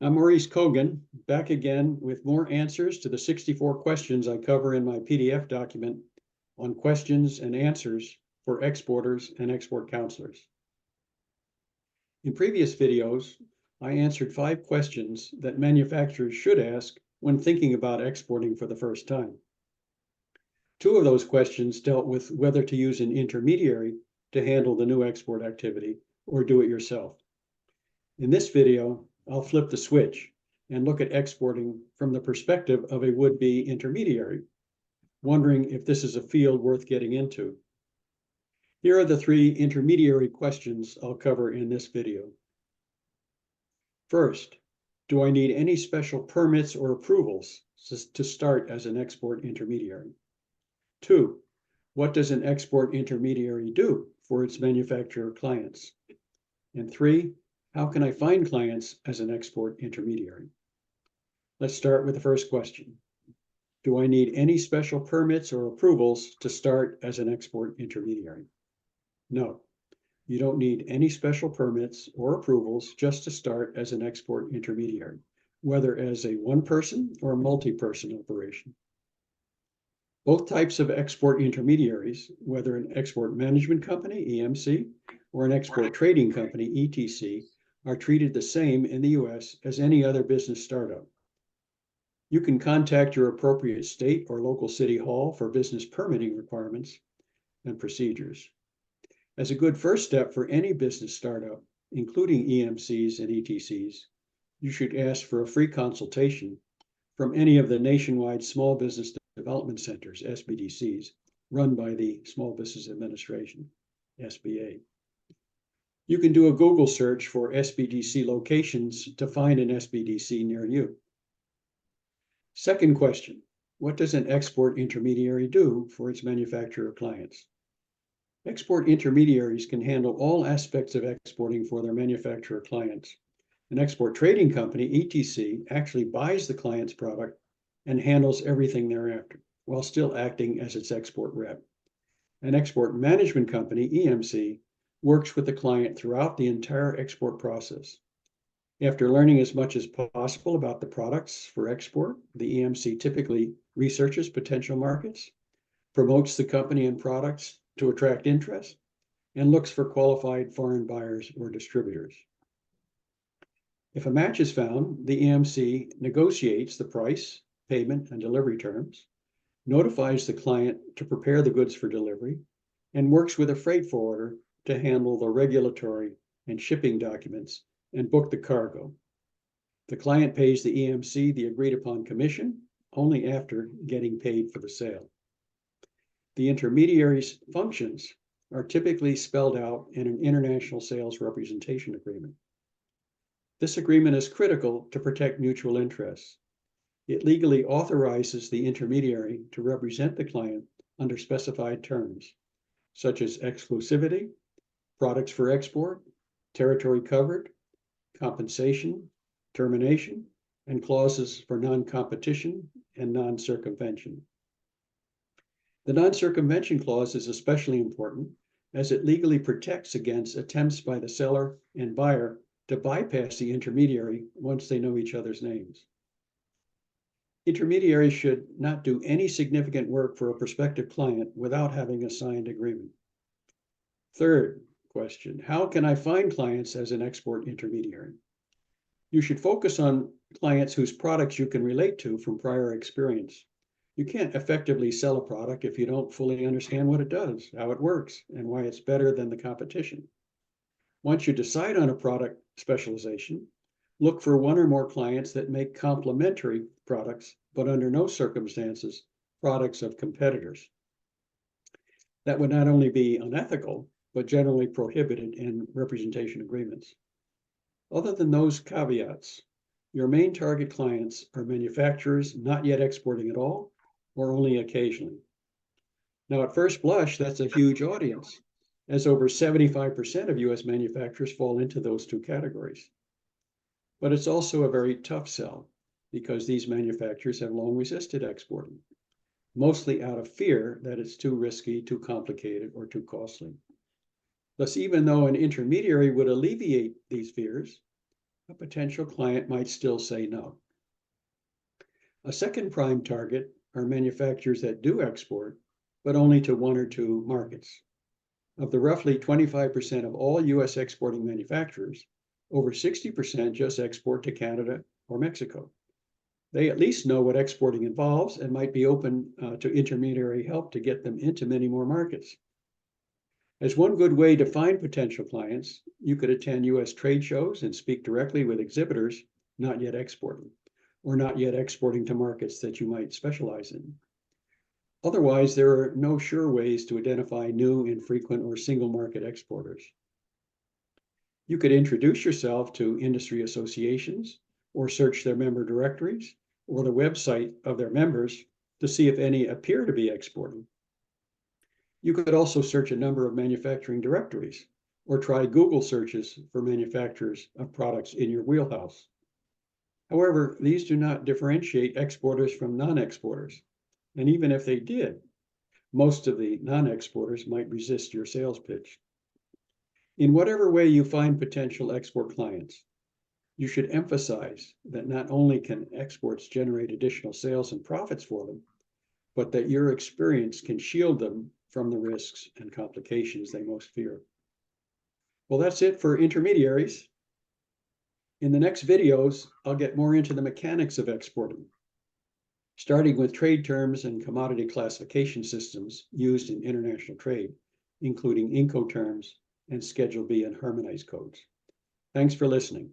I'm Maurice Kogan, back again with more answers to the 64 questions I cover in my PDF document on questions and answers for exporters and export counselors. In previous videos, I answered 5 questions that manufacturers should ask when thinking about exporting for the first time. 2 of those questions dealt with whether to use an intermediary to handle the new export activity or do it yourself. In this video, I'll flip the switch and look at exporting from the perspective of a would-be intermediary, wondering if this is a field worth getting into. Here are the 3 intermediary questions I'll cover in this video. First, do I need any special permits or approvals to start as an export intermediary? 2, what does an export intermediary do for its manufacturer clients? And 3, how can I find clients as an export intermediary? Let's start with the first question. Do I need any special permits or approvals to start as an export intermediary? No, you don't need any special permits or approvals just to start as an export intermediary, whether as a one-person or a multi-person operation. Both types of export intermediaries, whether an export management company, EMC, or an export trading company, ETC, are treated the same in the US as any other business startup. You can contact your appropriate state or local city hall for business permitting requirements and procedures. As a good first step for any business startup, including EMCs and ETCs, you should ask for a free consultation from any of the nationwide small business development centers, SBDCs, run by the Small Business Administration, SBA. You can do a Google search for SBDC locations to find an SBDC near you. Second question, what does an export intermediary do for its manufacturer clients? Export intermediaries can handle all aspects of exporting for their manufacturer clients. An export trading company, ETC, actually buys the client's product and handles everything thereafter, while still acting as its export rep. An export management company, EMC, works with the client throughout the entire export process. After learning as much as possible about the products for export, the EMC typically researches potential markets, promotes the company and products to attract interest, and looks for qualified foreign buyers or distributors. If a match is found, the EMC negotiates the price, payment, and delivery terms, notifies the client to prepare the goods for delivery, and works with a freight forwarder to handle the regulatory and shipping documents and book the cargo. The client pays the EMC the agreed upon commission only after getting paid for the sale. The intermediary's functions are typically spelled out in an international sales representation agreement. This agreement is critical to protect mutual interests. It legally authorizes the intermediary to represent the client under specified terms, such as exclusivity, products for export, territory covered, compensation, termination, and clauses for non-competition and non-circumvention. The non-circumvention clause is especially important as it legally protects against attempts by the seller and buyer to bypass the intermediary once they know each other's names. Intermediaries should not do any significant work for a prospective client without having a signed agreement. Third question, how can I find clients as an export intermediary? You should focus on clients whose products you can relate to from prior experience. You can't effectively sell a product if you don't fully understand what it does, how it works, and why it's better than the competition. Once you decide on a product specialization, look for one or more clients that make complementary products, but under no circumstances, products of competitors. That would not only be unethical, but generally prohibited in representation agreements. Other than those caveats, your main target clients are manufacturers not yet exporting at all, or only occasionally. Now, at first blush, that's a huge audience, as over 75% of US manufacturers fall into those 2 categories. But it's also a very tough sell because these manufacturers have long resisted exporting, mostly out of fear that it's too risky, too complicated, or too costly. Thus, even though an intermediary would alleviate these fears, a potential client might still say no. A second prime target are manufacturers that do export, but only to one or two markets. Of the roughly 25% of all US exporting manufacturers, over 60% just export to Canada or Mexico. They at least know what exporting involves and might be open to intermediary help to get them into many more markets. As one good way to find potential clients, you could attend US trade shows and speak directly with exhibitors not yet exporting, or not yet exporting to markets that you might specialize in. Otherwise, there are no sure ways to identify new, infrequent, or single market exporters. You could introduce yourself to industry associations, or search their member directories, or the website of their members to see if any appear to be exporting. You could also search a number of manufacturing directories, or try Google searches for manufacturers of products in your wheelhouse. However, these do not differentiate exporters from non-exporters. And even if they did, most of the non-exporters might resist your sales pitch. In whatever way you find potential export clients, you should emphasize that not only can exports generate additional sales and profits for them, but that your experience can shield them from the risks and complications they most fear. Well, that's it for intermediaries. In the next videos, I'll get more into the mechanics of exporting, starting with trade terms and commodity classification systems used in international trade, including Incoterms and Schedule B and harmonized codes. Thanks for listening.